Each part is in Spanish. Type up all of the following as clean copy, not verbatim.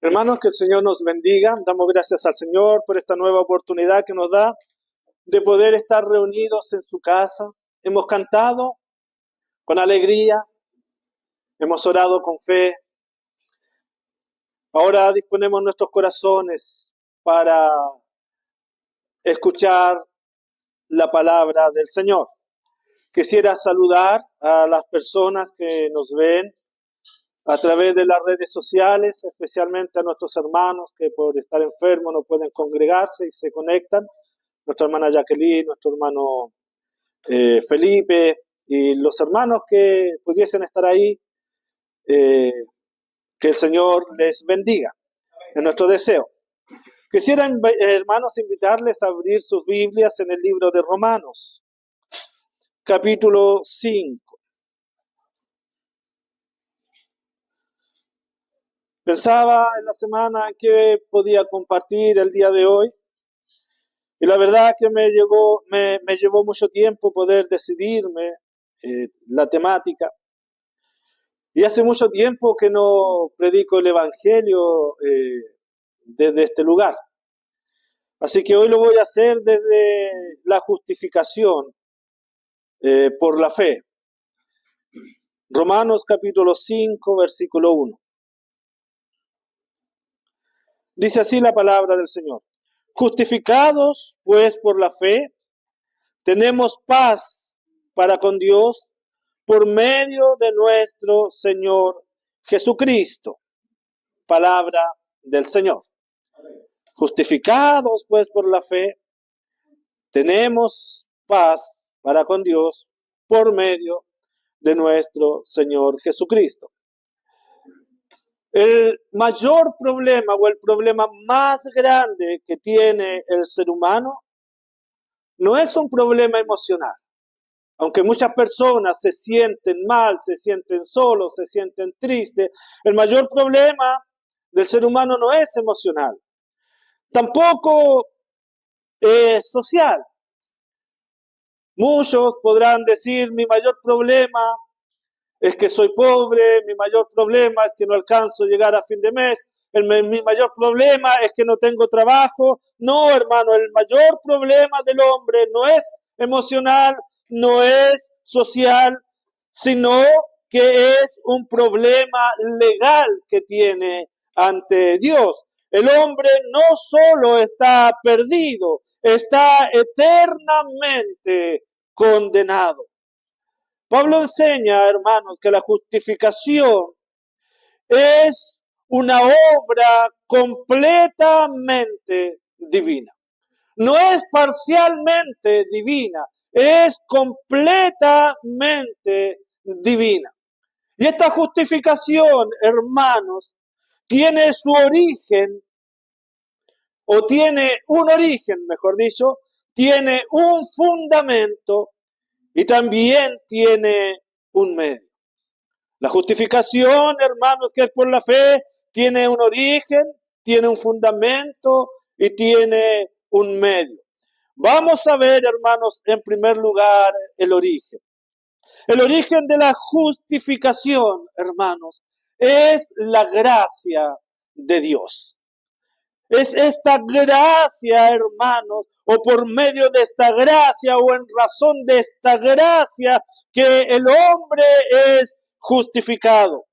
Hermanos, que el Señor nos bendiga. Damos gracias al Señor por esta nueva oportunidad que nos da de poder estar reunidos en su casa. Hemos cantado con alegría, hemos orado con fe. Ahora disponemos nuestros corazones para escuchar la palabra del Señor. Quisiera saludar a las personas que nos ven a través de las redes sociales, especialmente a nuestros hermanos que por estar enfermos no pueden congregarse y se conectan. Nuestra hermana Jacqueline, nuestro hermano Felipe y los hermanos que pudiesen estar ahí, que el Señor les bendiga. Es nuestro deseo. Quisiera, hermanos, invitarles a abrir sus Biblias en el libro de Romanos, capítulo 5. Pensaba en la semana en que podía compartir el día de hoy y la verdad que me llevó mucho tiempo poder decidirme la temática. Y hace mucho tiempo que no predico el Evangelio desde este lugar. Así que hoy lo voy a hacer desde la justificación por la fe. Romanos capítulo 5, versículo 1. Dice así la palabra del Señor. Justificados, pues, por la fe, tenemos paz para con Dios por medio de nuestro Señor Jesucristo. Palabra del Señor. Justificados, pues, por la fe, tenemos paz para con Dios por medio de nuestro Señor Jesucristo. El mayor problema o el problema más grande que tiene el ser humano no es un problema emocional. Aunque muchas personas se sienten mal, se sienten solos, se sienten tristes, el mayor problema del ser humano no es emocional. Tampoco es social. Muchos podrán decir, mi mayor problema es que soy pobre, mi mayor problema es que no alcanzo a llegar a fin de mes, mi mayor problema es que no tengo trabajo. No, hermano, el mayor problema del hombre no es emocional, no es social, sino que es un problema legal que tiene ante Dios. El hombre no solo está perdido, está eternamente condenado. Pablo enseña, hermanos, que la justificación es una obra completamente divina. No es parcialmente divina, es completamente divina. Y esta justificación, hermanos, tiene su origen, o tiene un origen, mejor dicho, tiene un fundamento y también tiene un medio. La justificación, hermanos, que es por la fe, tiene un origen, tiene un fundamento y tiene un medio. Vamos a ver, hermanos, en primer lugar, el origen. El origen de la justificación, hermanos, es la gracia de Dios. Es esta gracia, hermanos, o por medio de esta gracia o en razón de esta gracia que el hombre es justificado.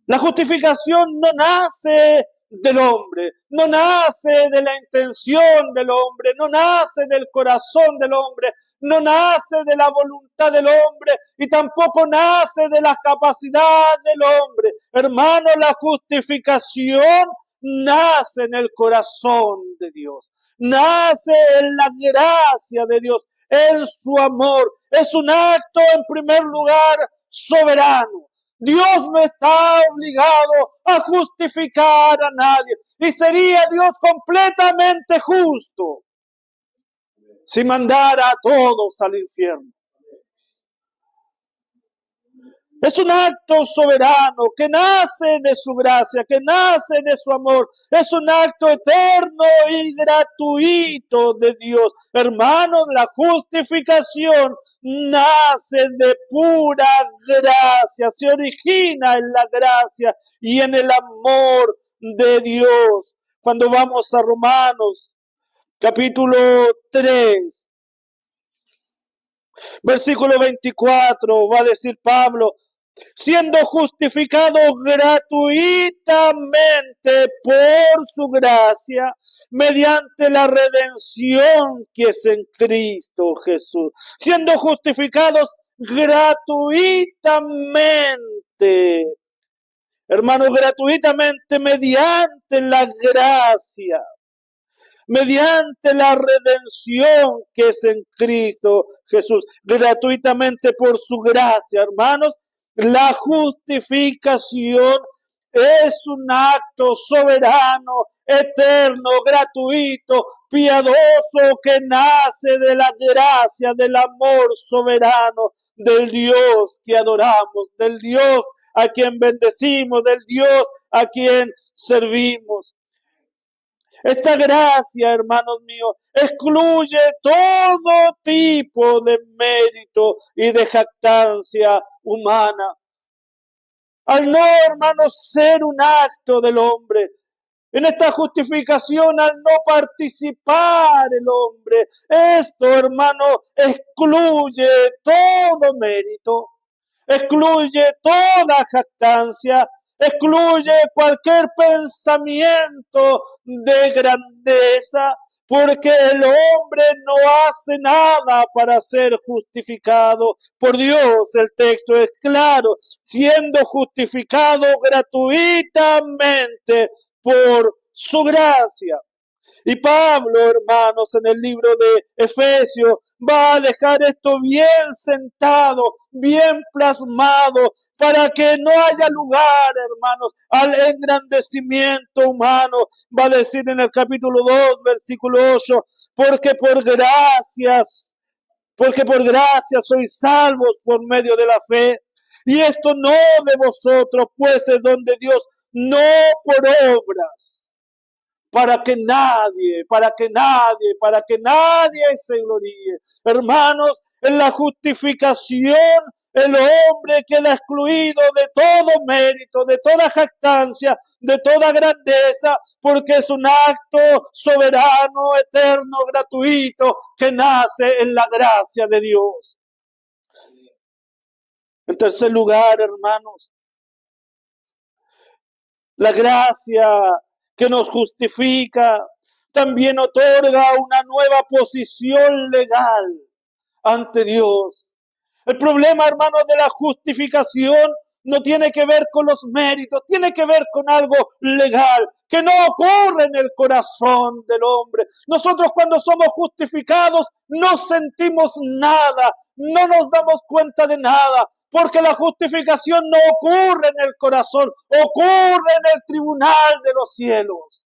La justificación no nace del hombre, no nace de la intención del hombre, no nace del corazón del hombre, no nace de la voluntad del hombre y tampoco nace de la capacidad del hombre. Hermano, la justificación nace en el corazón de Dios, nace en la gracia de Dios, en su amor. Es un acto, en primer lugar, soberano. Dios no está obligado a justificar a nadie. Y sería Dios completamente justo si mandara a todos al infierno. Es un acto soberano que nace de su gracia, que nace de su amor. Es un acto eterno y gratuito de Dios. Hermanos, la justificación nace de pura gracia, se origina en la gracia y en el amor de Dios. Cuando vamos a Romanos, capítulo 3, versículo 24, va a decir Pablo: siendo justificados gratuitamente por su gracia, mediante la redención que es en Cristo Jesús. Siendo justificados gratuitamente, hermanos, gratuitamente mediante la gracia, mediante la redención que es en Cristo Jesús, gratuitamente por su gracia, hermanos. La justificación es un acto soberano, eterno, gratuito, piadoso, que nace de la gracia, del amor soberano del Dios que adoramos, del Dios a quien bendecimos, del Dios a quien servimos. Esta gracia, hermanos míos, excluye todo tipo de mérito y de jactancia humana. Al no, hermanos, ser un acto del hombre, en esta justificación, al no participar el hombre, esto, hermano, excluye todo mérito, excluye toda jactancia, excluye cualquier pensamiento de grandeza, porque el hombre no hace nada para ser justificado por Dios. El texto es claro: siendo justificado gratuitamente por su gracia. Y Pablo, hermanos, en el libro de Efesios, va a dejar esto bien sentado, bien plasmado, para que no haya lugar, hermanos, al engrandecimiento humano. Va a decir en el capítulo 2, versículo 8, porque por gracia sois salvos por medio de la fe. Y esto no de vosotros, pues es don de Dios, no por obras, para que nadie se gloríe. Hermanos, en la justificación, el hombre queda excluido de todo mérito, de toda jactancia, de toda grandeza, porque es un acto soberano, eterno, gratuito, que nace en la gracia de Dios. En tercer lugar, hermanos, la gracia que nos justifica también otorga una nueva posición legal ante Dios. El problema, hermanos, de la justificación no tiene que ver con los méritos, tiene que ver con algo legal que no ocurre en el corazón del hombre. Nosotros, cuando somos justificados, no sentimos nada, no nos damos cuenta de nada, porque la justificación no ocurre en el corazón, ocurre en el tribunal de los cielos.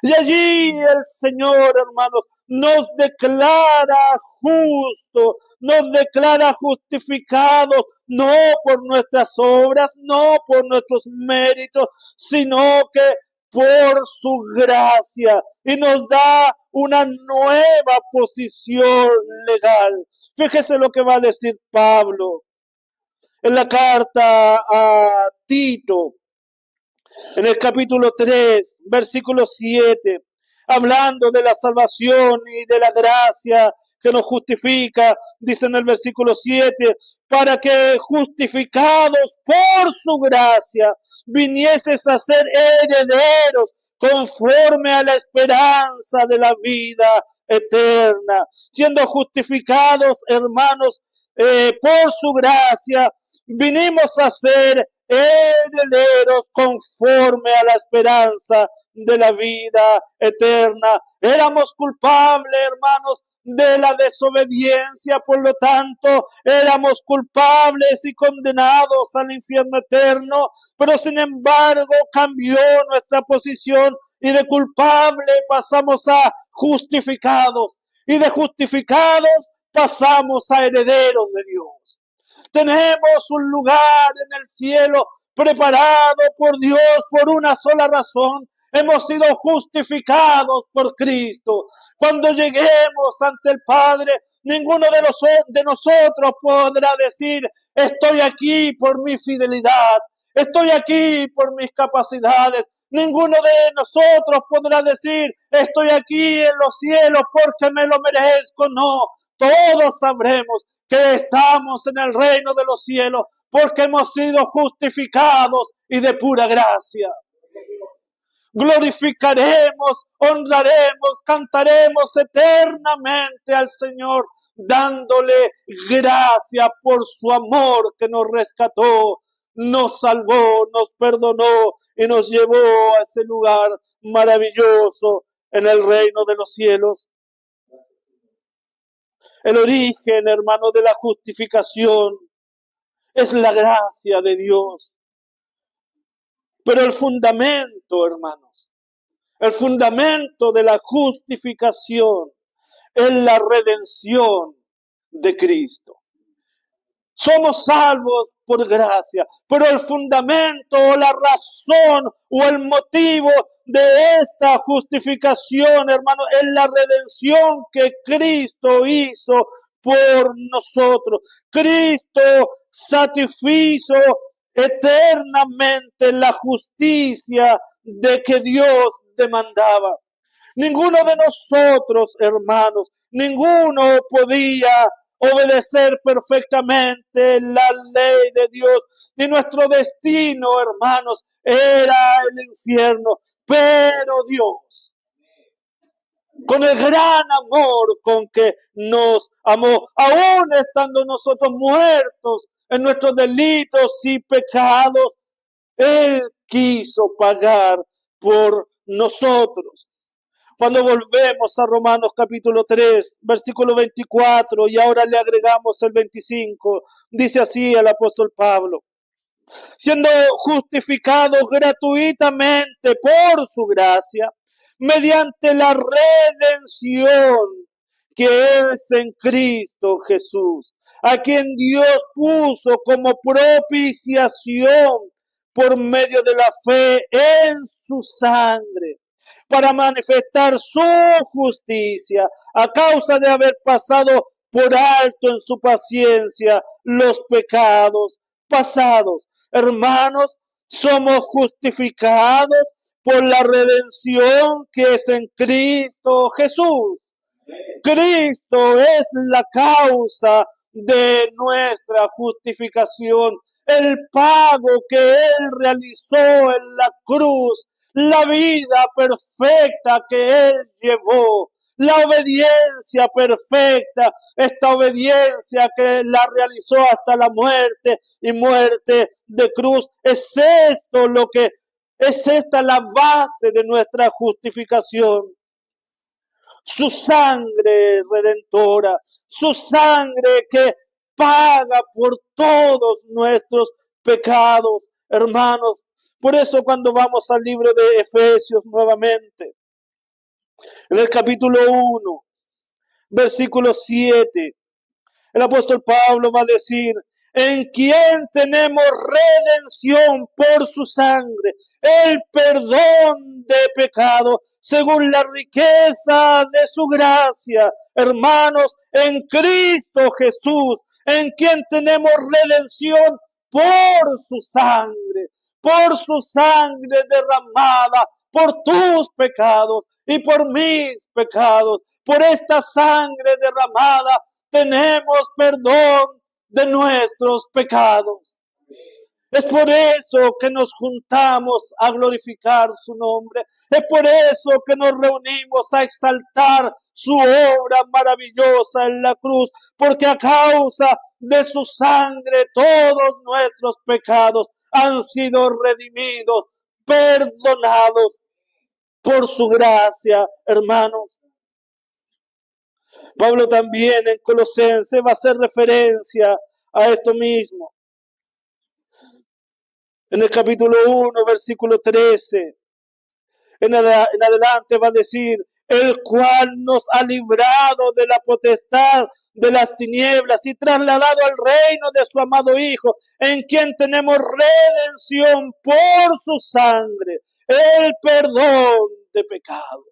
Y allí el Señor, hermanos, nos declara justos, nos declara justificados, no por nuestras obras, no por nuestros méritos, sino que por su gracia, y nos da una nueva posición legal. Fíjese lo que va a decir Pablo en la carta a Tito, en el capítulo 3, versículo 7, hablando de la salvación y de la gracia que nos justifica, dice en el versículo 7, para que justificados por su gracia vinieses a ser herederos conforme a la esperanza de la vida eterna. Siendo justificados, hermanos, por su gracia, vinimos a ser herederos conforme a la esperanza de la vida eterna. Éramos culpables, hermanos, de la desobediencia, por lo tanto, éramos culpables y condenados al infierno eterno, pero sin embargo cambió nuestra posición y de culpable pasamos a justificados, y de justificados pasamos a herederos de Dios. Tenemos un lugar en el cielo preparado por Dios por una sola razón. Hemos sido justificados por Cristo. Cuando lleguemos ante el Padre, ninguno de nosotros podrá decir: estoy aquí por mi fidelidad, estoy aquí por mis capacidades. Ninguno de nosotros podrá decir, estoy aquí en los cielos porque me lo merezco. No, todos sabremos que estamos en el reino de los cielos porque hemos sido justificados y de pura gracia. Glorificaremos, honraremos, cantaremos eternamente al Señor, dándole gracias por su amor que nos rescató, nos salvó, nos perdonó y nos llevó a ese lugar maravilloso en el reino de los cielos. El origen, hermano, de la justificación es la gracia de Dios. Pero el fundamento, hermanos, el fundamento de la justificación es la redención de Cristo. Somos salvos por gracia, pero el fundamento o la razón o el motivo de esta justificación, hermano, es la redención que Cristo hizo por nosotros. Cristo satisfizo eternamente la justicia de que Dios demandaba. Ninguno de nosotros, hermanos, ninguno podía obedecer perfectamente la ley de Dios. Y nuestro destino, hermanos, era el infierno. Pero Dios, con el gran amor con que nos amó, aún estando nosotros muertos en nuestros delitos y pecados, Él quiso pagar por nosotros. Cuando volvemos a Romanos capítulo 3, versículo 24, y ahora le agregamos el 25, dice así el apóstol Pablo: siendo justificados gratuitamente por su gracia, mediante la redención que es en Cristo Jesús, a quien Dios puso como propiciación por medio de la fe en su sangre, para manifestar su justicia, a causa de haber pasado por alto en su paciencia los pecados pasados. Hermanos, somos justificados por la redención que es en Cristo Jesús. Cristo es la causa de nuestra justificación. El pago que Él realizó en la cruz, la vida perfecta que Él llevó, la obediencia perfecta, esta obediencia que la realizó hasta la muerte y muerte de cruz. Es esta la base de nuestra justificación. Su sangre redentora, su sangre que paga por todos nuestros pecados, hermanos. Por eso cuando vamos al libro de Efesios nuevamente, en el capítulo 1, versículo 7, el apóstol Pablo va a decir: en quien tenemos redención por su sangre, el perdón de pecado, según la riqueza de su gracia. Hermanos, en Cristo Jesús, en quien tenemos redención por su sangre derramada por tus pecados y por mis pecados. Por esta sangre derramada tenemos perdón de nuestros pecados. Es por eso que nos juntamos a glorificar su nombre. Es por eso que nos reunimos a exaltar su obra maravillosa en la cruz. Porque a causa de su sangre todos nuestros pecados han sido redimidos, perdonados por su gracia, hermanos. Pablo también en Colosenses va a hacer referencia a esto mismo. En el capítulo 1, versículo 13, en adelante va a decir: el cual nos ha librado de la potestad de las tinieblas y trasladado al reino de su amado Hijo, en quien tenemos redención por su sangre, el perdón de pecados.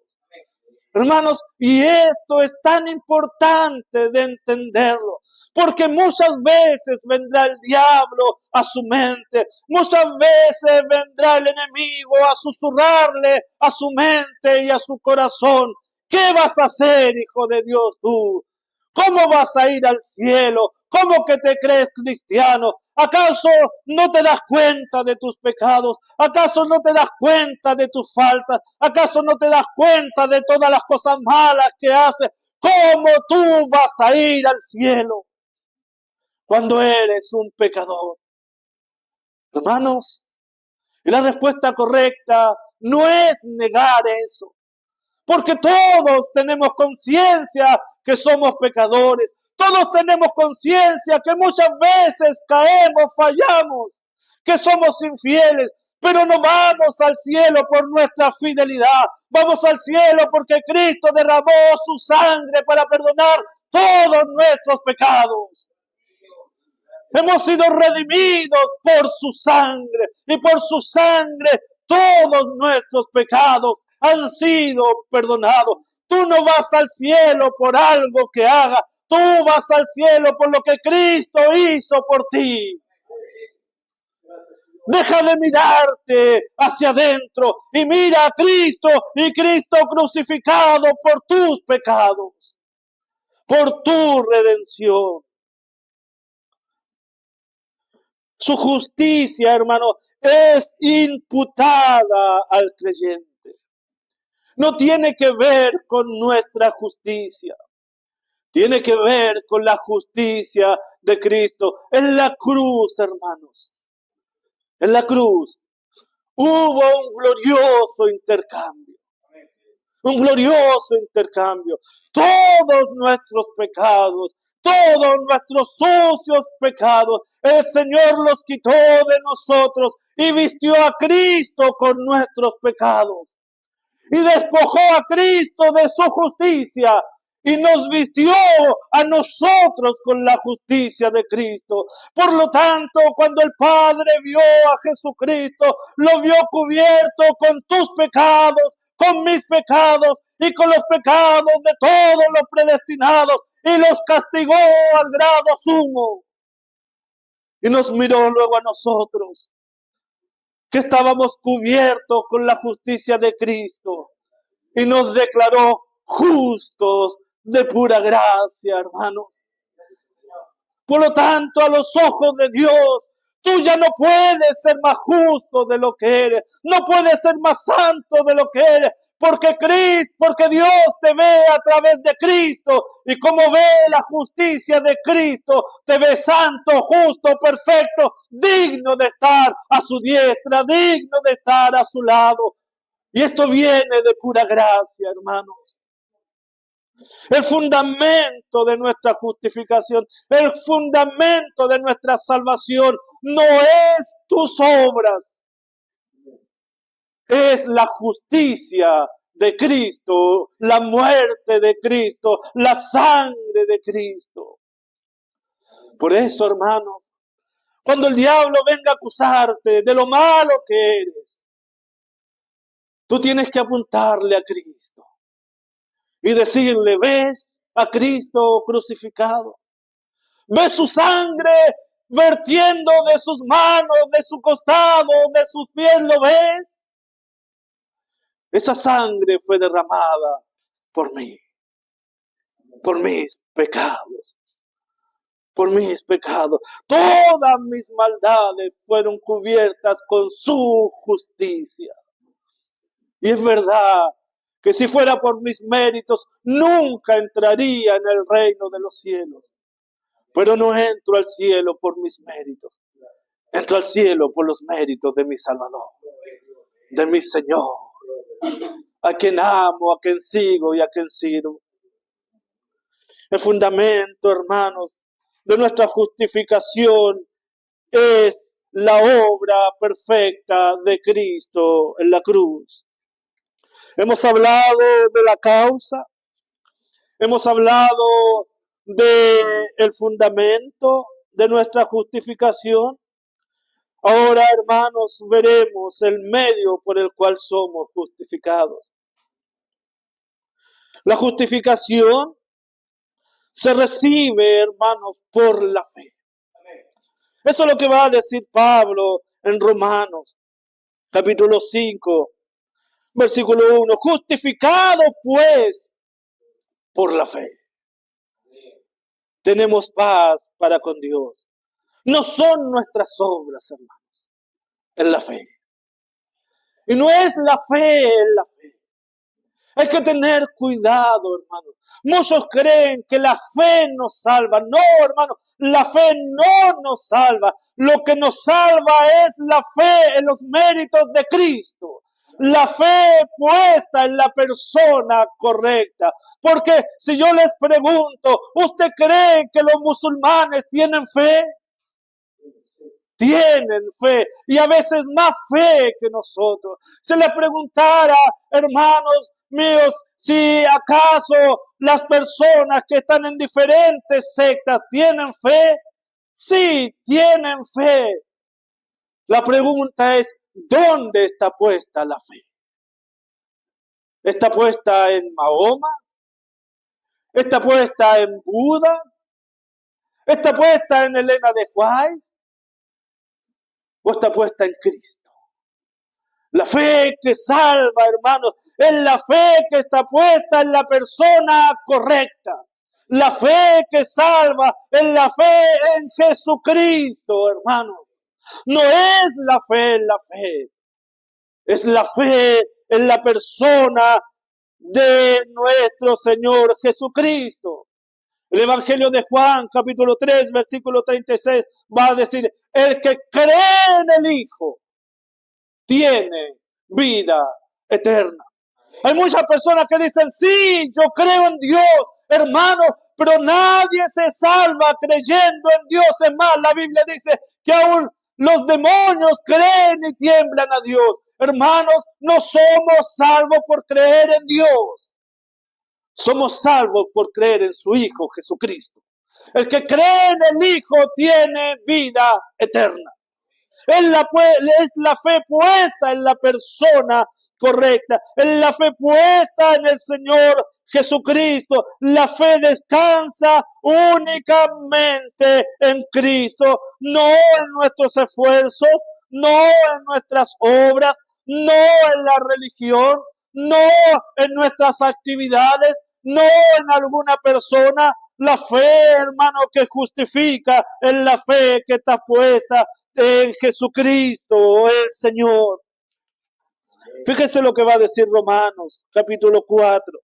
Hermanos, y esto es tan importante de entenderlo, porque muchas veces vendrá el diablo a su mente, muchas veces vendrá el enemigo a susurrarle a su mente y a su corazón. ¿Qué vas a hacer, hijo de Dios, tú? ¿Cómo vas a ir al cielo? ¿Cómo que te crees cristiano? ¿Acaso no te das cuenta de tus pecados? ¿Acaso no te das cuenta de tus faltas? ¿Acaso no te das cuenta de todas las cosas malas que haces? ¿Cómo tú vas a ir al cielo cuando eres un pecador? Hermanos, y la respuesta correcta no es negar eso, porque todos tenemos conciencia que somos pecadores. Todos tenemos conciencia que muchas veces caemos, fallamos, que somos infieles, pero no vamos al cielo por nuestra fidelidad. Vamos al cielo porque Cristo derramó su sangre para perdonar todos nuestros pecados. Hemos sido redimidos por su sangre, y por su sangre todos nuestros pecados han sido perdonados. Tú no vas al cielo por algo que haga, tú vas al cielo por lo que Cristo hizo por ti. Deja de mirarte hacia adentro y mira a Cristo, y Cristo crucificado por tus pecados, por tu redención. Su justicia, hermano, es imputada al creyente. No tiene que ver con nuestra justicia. Tiene que ver con la justicia de Cristo. En la cruz, hermanos, en la cruz hubo un glorioso intercambio. Un glorioso intercambio. Todos nuestros pecados, todos nuestros sucios pecados, el Señor los quitó de nosotros y vistió a Cristo con nuestros pecados. Y despojó a Cristo de su justicia y nos vistió a nosotros con la justicia de Cristo. Por lo tanto, cuando el Padre vio a Jesucristo, lo vio cubierto con tus pecados, con mis pecados y con los pecados de todos los predestinados, y los castigó al grado sumo. Y nos miró luego a nosotros, que estábamos cubiertos con la justicia de Cristo, y nos declaró justos de pura gracia, hermanos. Por lo tanto, a los ojos de Dios, tú ya no puedes ser más justo de lo que eres, no puedes ser más santo de lo que eres, porque Dios te ve a través de Cristo, y como ve la justicia de Cristo, te ve santo, justo, perfecto, digno de estar a su diestra, digno de estar a su lado. Y esto viene de pura gracia, hermanos. El fundamento de nuestra justificación, el fundamento de nuestra salvación no es tus obras, es la justicia de Cristo, la muerte de Cristo, la sangre de Cristo. Por eso, hermanos, cuando el diablo venga a acusarte de lo malo que eres, tú tienes que apuntarle a Cristo y decirle: ¿ves a Cristo crucificado? ¿Ves su sangre vertiendo de sus manos, de su costado, de sus pies? ¿Lo ves? Esa sangre fue derramada por mí, por mis pecados, por mis pecados. Todas mis maldades fueron cubiertas con su justicia. Y es verdad que si fuera por mis méritos, nunca entraría en el reino de los cielos. Pero no entro al cielo por mis méritos. Entro al cielo por los méritos de mi Salvador, de mi Señor, a quien amo, a quien sigo y a quien sirvo. El fundamento, hermanos, de nuestra justificación es la obra perfecta de Cristo en la cruz. Hemos hablado de la causa, hemos hablado del fundamento de nuestra justificación. Ahora, hermanos, veremos el medio por el cual somos justificados. La justificación se recibe, hermanos, por la fe. Eso es lo que va a decir Pablo en Romanos, capítulo 5, versículo 1. Justificado, pues, por la fe, tenemos paz para con Dios. No son nuestras obras, hermanos, es la fe. Y no es la fe, es la fe. Hay que tener cuidado, hermano. Muchos creen que la fe nos salva. No, hermano, la fe no nos salva. Lo que nos salva es la fe en los méritos de Cristo. La fe puesta en la persona correcta. Porque si yo les pregunto, ¿usted cree que los musulmanes tienen fe? Tienen fe, y a veces más fe que nosotros. Se le preguntara, hermanos míos, si acaso las personas que están en diferentes sectas tienen fe. Sí, tienen fe. La pregunta es, ¿dónde está puesta la fe? ¿Está puesta en Mahoma? ¿Está puesta en Buda? ¿Está puesta en Elena de White? ¿O está puesta en Cristo? La fe que salva, hermanos, es la fe que está puesta en la persona correcta. La fe que salva es la fe en Jesucristo, hermanos. No es la fe en la fe. Es la fe en la persona de nuestro Señor Jesucristo. El Evangelio de Juan, capítulo 3, versículo 36, va a decir, el que cree en el Hijo tiene vida eterna. Hay muchas personas que dicen, sí, yo creo en Dios, hermano, pero nadie se salva creyendo en Dios. Es más, la Biblia dice que aún los demonios creen y tiemblan a Dios. Hermanos, no somos salvos por creer en Dios. Somos salvos por creer en su Hijo Jesucristo. El que cree en el Hijo tiene vida eterna. Es la fe puesta en la persona correcta. Es la fe puesta en el Señor Jesucristo. La fe descansa únicamente en Cristo, no en nuestros esfuerzos, no en nuestras obras, no en la religión, no en nuestras actividades, no en alguna persona. La fe, hermano, que justifica es la fe que está puesta en Jesucristo, el Señor. Fíjese lo que va a decir Romanos, capítulo 4,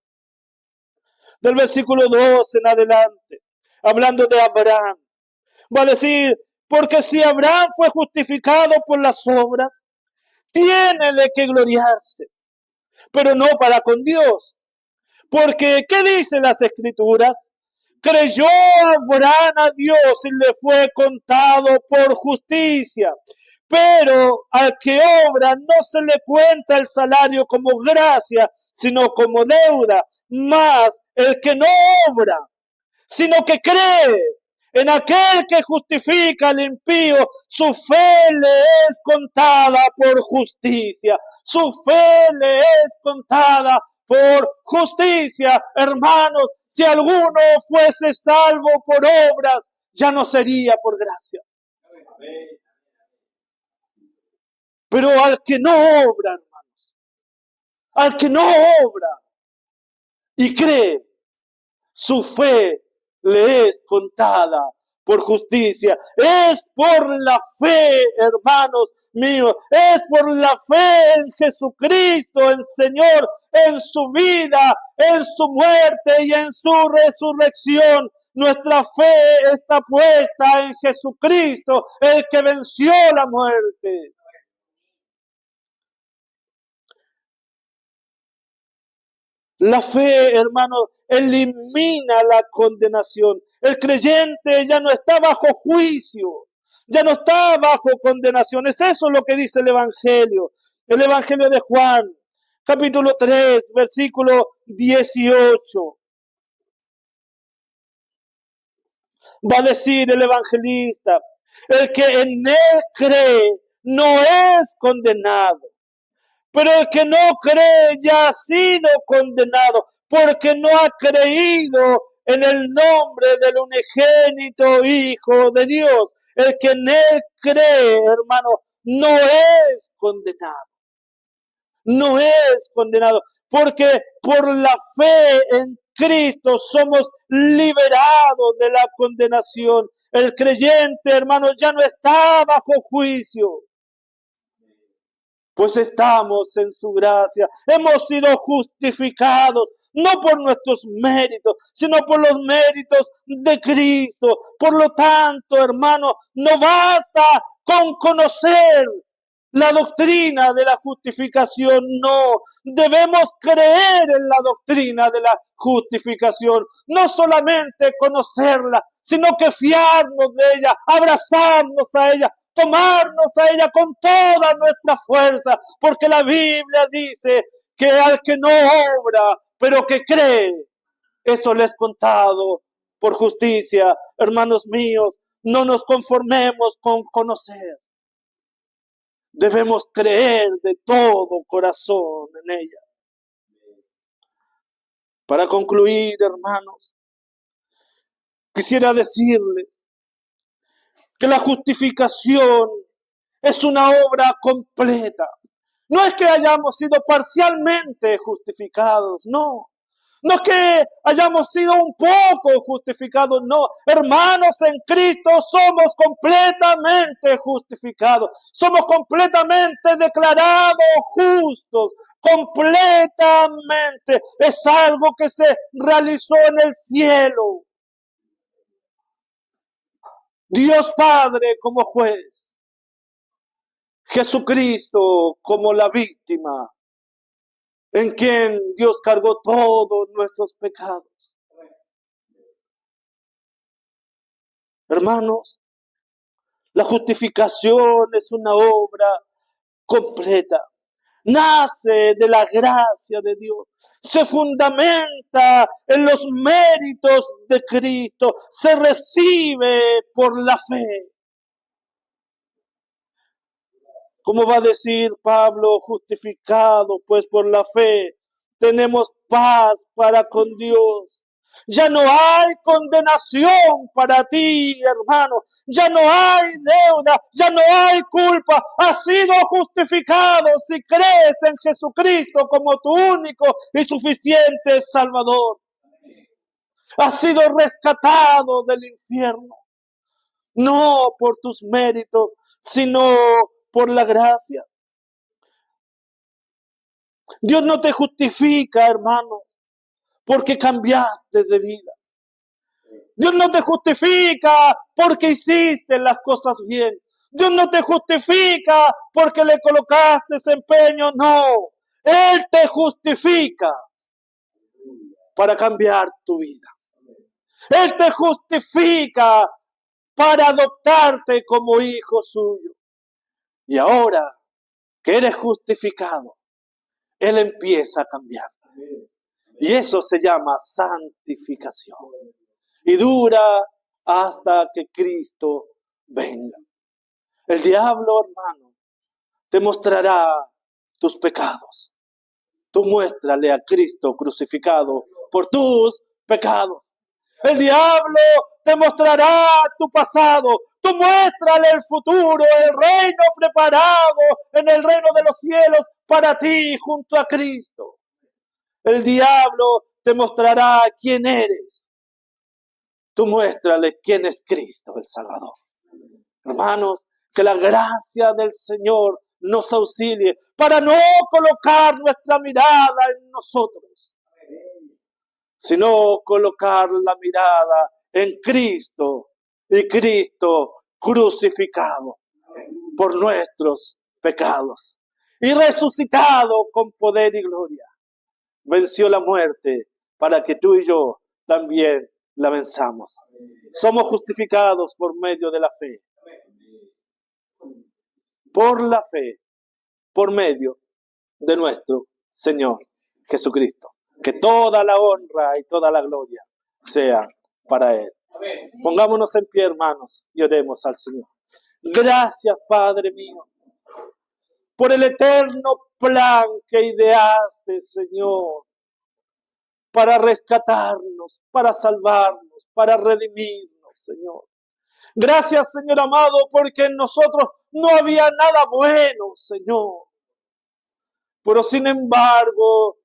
del versículo 2 en adelante, hablando de Abraham. Va a decir, porque si Abraham fue justificado por las obras, tiene de qué gloriarse, pero no para con Dios. Porque, ¿qué dicen las Escrituras? Creyó Abraham a Dios y le fue contado por justicia. Pero al que obra no se le cuenta el salario como gracia, sino como deuda. Mas el que no obra, sino que cree en aquel que justifica al impío, su fe le es contada por justicia. Su fe le es contada por justicia. Hermanos, si alguno fuese salvo por obras, ya no sería por gracia. Pero al que no obra, hermanos, al que no obra y cree, su fe le es contada por justicia. Es por la fe, hermanos míos, es por la fe en Jesucristo, el Señor, en su vida, en su muerte y en su resurrección. Nuestra fe está puesta en Jesucristo, el que venció la muerte. La fe, hermano, elimina la condenación. El creyente ya no está bajo juicio, ya no está bajo condenación. Es eso lo que dice el Evangelio de Juan, capítulo 3, versículo 18. Va a decir el evangelista, el que en él cree no es condenado. Pero el que no cree ya ha sido condenado porque no ha creído en el nombre del unigénito Hijo de Dios. El que en él cree, hermano, no es condenado. No es condenado, porque por la fe en Cristo somos liberados de la condenación. El creyente, hermanos, ya no está bajo juicio, pues estamos en su gracia. Hemos sido justificados, no por nuestros méritos, sino por los méritos de Cristo. Por lo tanto, hermano, no basta con conocer la doctrina de la justificación, no. Debemos creer en la doctrina de la justificación. No solamente conocerla, sino que fiarnos de ella, abrazarnos a ella, tomarnos a ella con toda nuestra fuerza. Porque la Biblia dice que al que no obra, pero que cree, eso le es contado por justicia. Hermanos míos, no nos conformemos con conocer. Debemos creer de todo corazón en ella. Para concluir, hermanos, quisiera decirles que la justificación es una obra completa. No es que hayamos sido parcialmente justificados, no. No es que hayamos sido un poco justificados, no. Hermanos, en Cristo somos completamente justificados. Somos completamente declarados justos. Completamente. Es algo que se realizó en el cielo. Dios Padre como juez. Jesucristo como la víctima, en quien Dios cargó todos nuestros pecados. Hermanos, la justificación es una obra completa. Nace de la gracia de Dios. Se fundamenta en los méritos de Cristo. Se recibe por la fe. ¿Cómo va a decir Pablo? Justificado pues por la fe, tenemos paz para con Dios. Ya no hay condenación para ti, hermano. Ya no hay deuda, ya no hay culpa. Has sido justificado si crees en Jesucristo como tu único y suficiente Salvador. Has sido rescatado del infierno. No por tus méritos, sino por la gracia. Dios no te justifica, hermano, porque cambiaste de vida. Dios no te justifica porque hiciste las cosas bien. Dios no te justifica porque le colocaste ese empeño, no. Él te justifica para cambiar tu vida. Él te justifica para adoptarte como hijo suyo. Y ahora que eres justificado, Él empieza a cambiar. Y eso se llama santificación. Y dura hasta que Cristo venga. El diablo, hermano, te mostrará tus pecados. Tú muéstrale a Cristo crucificado por tus pecados. El diablo te mostrará tu pasado. Tú muéstrale el futuro, el reino preparado en el reino de los cielos para ti junto a Cristo. El diablo te mostrará quién eres. Tú muéstrale quién es Cristo, el Salvador. Hermanos, que la gracia del Señor nos auxilie para no colocar nuestra mirada en nosotros, sino colocar la mirada en Cristo y Cristo crucificado por nuestros pecados y resucitado con poder y gloria. Venció la muerte para que tú y yo también la venzamos. Somos justificados por medio de la fe. Por la fe, por medio de nuestro Señor Jesucristo. Que toda la honra y toda la gloria sea para Él. Pongámonos en pie, hermanos, y oremos al Señor. Gracias, Padre mío, por el eterno plan que ideaste, Señor, para rescatarnos, para salvarnos, para redimirnos, Señor. Gracias, Señor amado, porque en nosotros no había nada bueno, Señor. Pero sin embargo,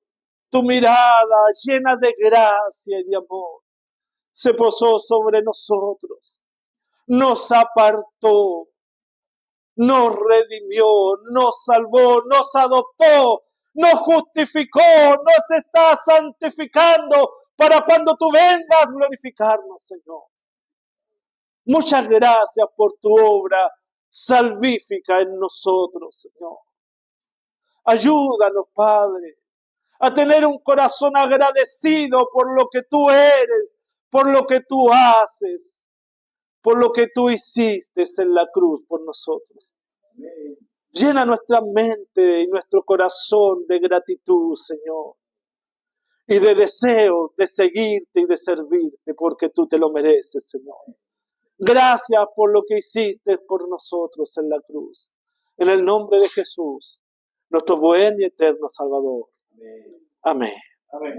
tu mirada llena de gracia y de amor se posó sobre nosotros, nos apartó, nos redimió, nos salvó, nos adoptó, nos justificó, nos está santificando para cuando tú vengas glorificarnos, Señor. Muchas gracias por tu obra salvífica en nosotros, Señor. Ayúdanos, Padre, a tener un corazón agradecido por lo que tú eres, por lo que tú haces, por lo que tú hiciste en la cruz por nosotros. Llena nuestra mente y nuestro corazón de gratitud, Señor, y de deseo de seguirte y de servirte, porque tú te lo mereces, Señor. Gracias por lo que hiciste por nosotros en la cruz. En el nombre de Jesús, nuestro buen y eterno Salvador. Amén. Amén.